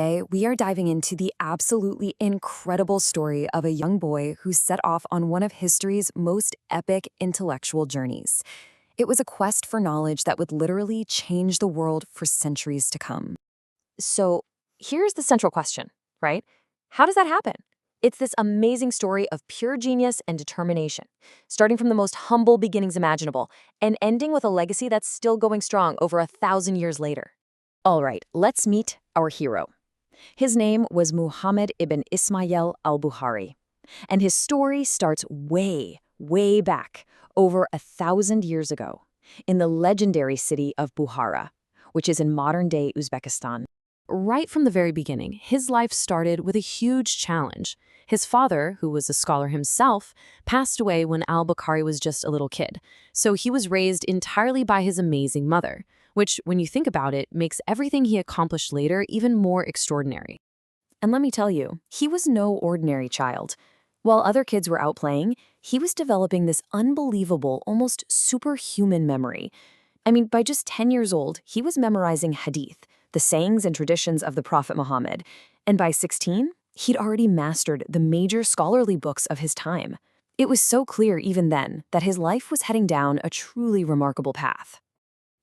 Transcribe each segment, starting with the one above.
Today, we are diving into the absolutely incredible story of a young boy who set off on one of history's most epic intellectual journeys. It was a quest for knowledge that would literally change the world for centuries to come. So here's the central question, right? How does that happen? It's this amazing story of pure genius and determination, starting from the most humble beginnings imaginable and ending with a legacy that's still going strong over 1,000 years later. All right, let's meet our hero. His name was Muhammad ibn Ismail al-Bukhari, and his story starts way, way back, over 1,000 years ago, in the legendary city of Bukhara, which is in modern-day Uzbekistan. Right from the very beginning, his life started with a huge challenge. His father, who was a scholar himself, passed away when al-Bukhari was just a little kid, so he was raised entirely by his amazing mother, which, when you think about it, makes everything he accomplished later even more extraordinary. And let me tell you, he was no ordinary child. While other kids were out playing, he was developing this unbelievable, almost superhuman memory. I mean, by just 10 years old, he was memorizing hadith, the sayings and traditions of the Prophet Muhammad, and by 16, he'd already mastered the major scholarly books of his time. It was so clear even then that his life was heading down a truly remarkable path.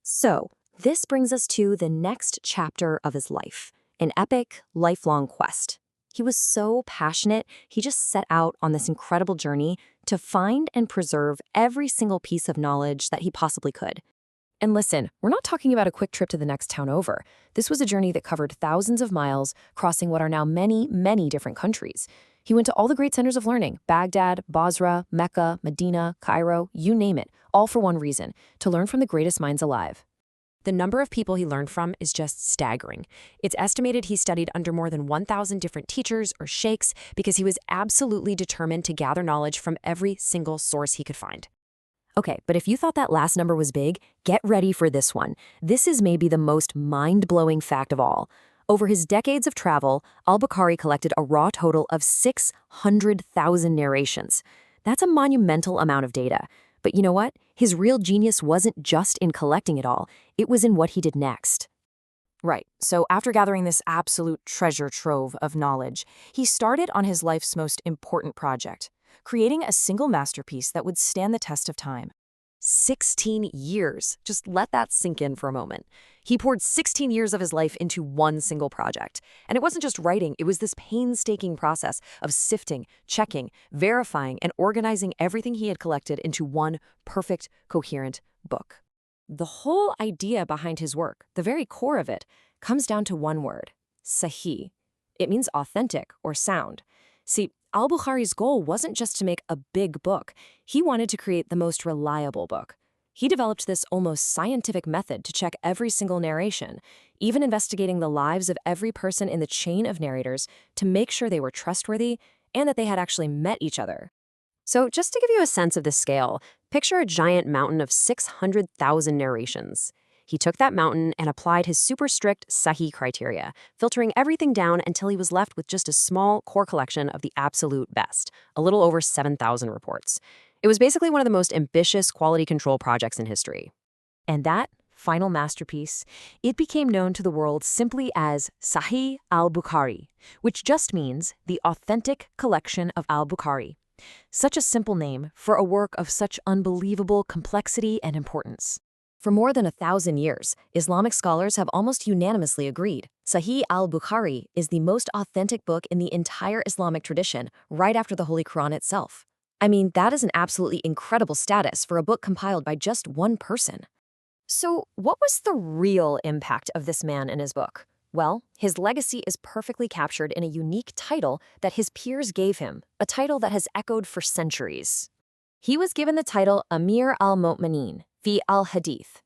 So, this brings us to the next chapter of his life, an epic, lifelong quest. He was so passionate, he just set out on this incredible journey to find and preserve every single piece of knowledge that he possibly could. And listen, we're not talking about a quick trip to the next town over. This was a journey that covered thousands of miles, crossing what are now many, many different countries. He went to all the great centers of learning, Baghdad, Basra, Mecca, Medina, Cairo, you name it, all for one reason, to learn from the greatest minds alive. The number of people he learned from is just staggering. It's estimated he studied under more than 1,000 different teachers or sheikhs because he was absolutely determined to gather knowledge from every single source he could find. Okay, but if you thought that last number was big, get ready for this one. This is maybe the most mind-blowing fact of all. Over his decades of travel, al-Bukhari collected a raw total of 600,000 narrations. That's a monumental amount of data. But you know what? His real genius wasn't just in collecting it all, it was in what he did next. Right, so after gathering this absolute treasure trove of knowledge, he started on his life's most important project, creating a single masterpiece that would stand the test of time. 16 years. Just let that sink in for a moment. He poured 16 years of his life into one single project. And it wasn't just writing, it was this painstaking process of sifting, checking, verifying, and organizing everything he had collected into one perfect, coherent book. The whole idea behind his work, the very core of it, comes down to one word: sahih. It means authentic or sound. See, al-Bukhari's goal wasn't just to make a big book. He wanted to create the most reliable book. He developed this almost scientific method to check every single narration, even investigating the lives of every person in the chain of narrators to make sure they were trustworthy and that they had actually met each other. So just to give you a sense of the scale, picture a giant mountain of 600,000 narrations. He took that mountain and applied his super strict Sahih criteria, filtering everything down until he was left with just a small core collection of the absolute best, a little over 7,000 reports. It was basically one of the most ambitious quality control projects in history. And that final masterpiece, it became known to the world simply as Sahih al-Bukhari, which just means the authentic collection of al-Bukhari. Such a simple name for a work of such unbelievable complexity and importance. For more than 1,000 years, Islamic scholars have almost unanimously agreed Sahih al-Bukhari is the most authentic book in the entire Islamic tradition, right after the Holy Quran itself. I mean, that is an absolutely incredible status for a book compiled by just one person. So, what was the real impact of this man and his book? Well, his legacy is perfectly captured in a unique title that his peers gave him, a title that has echoed for centuries. He was given the title Amir al-Mu'minin fi al-Hadith.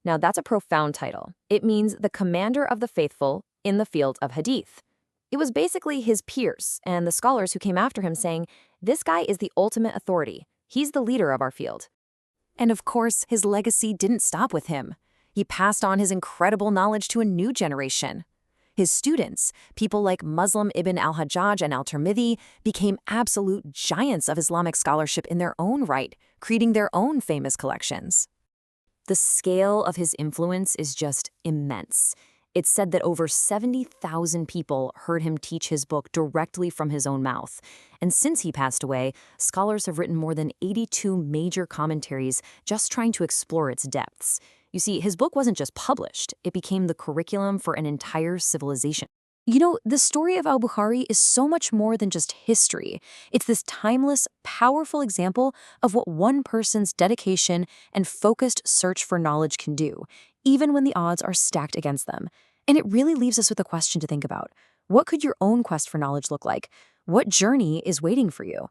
Now, that's a profound title. It means the commander of the faithful in the field of hadith. It was basically his peers and the scholars who came after him saying, this guy is the ultimate authority. He's the leader of our field. And of course, his legacy didn't stop with him. He passed on his incredible knowledge to a new generation. His students, people like Muslim ibn al-Hajjaj and al-Tirmidhi, became absolute giants of Islamic scholarship in their own right, creating their own famous collections. The scale of his influence is just immense. It's said that over 70,000 people heard him teach his book directly from his own mouth. And since he passed away, scholars have written more than 82 major commentaries just trying to explore its depths. You see, his book wasn't just published, it became the curriculum for an entire civilization. You know, the story of Al-Bukhari is so much more than just history. It's this timeless, powerful example of what one person's dedication and focused search for knowledge can do, even when the odds are stacked against them. And it really leaves us with a question to think about. What could your own quest for knowledge look like? What journey is waiting for you?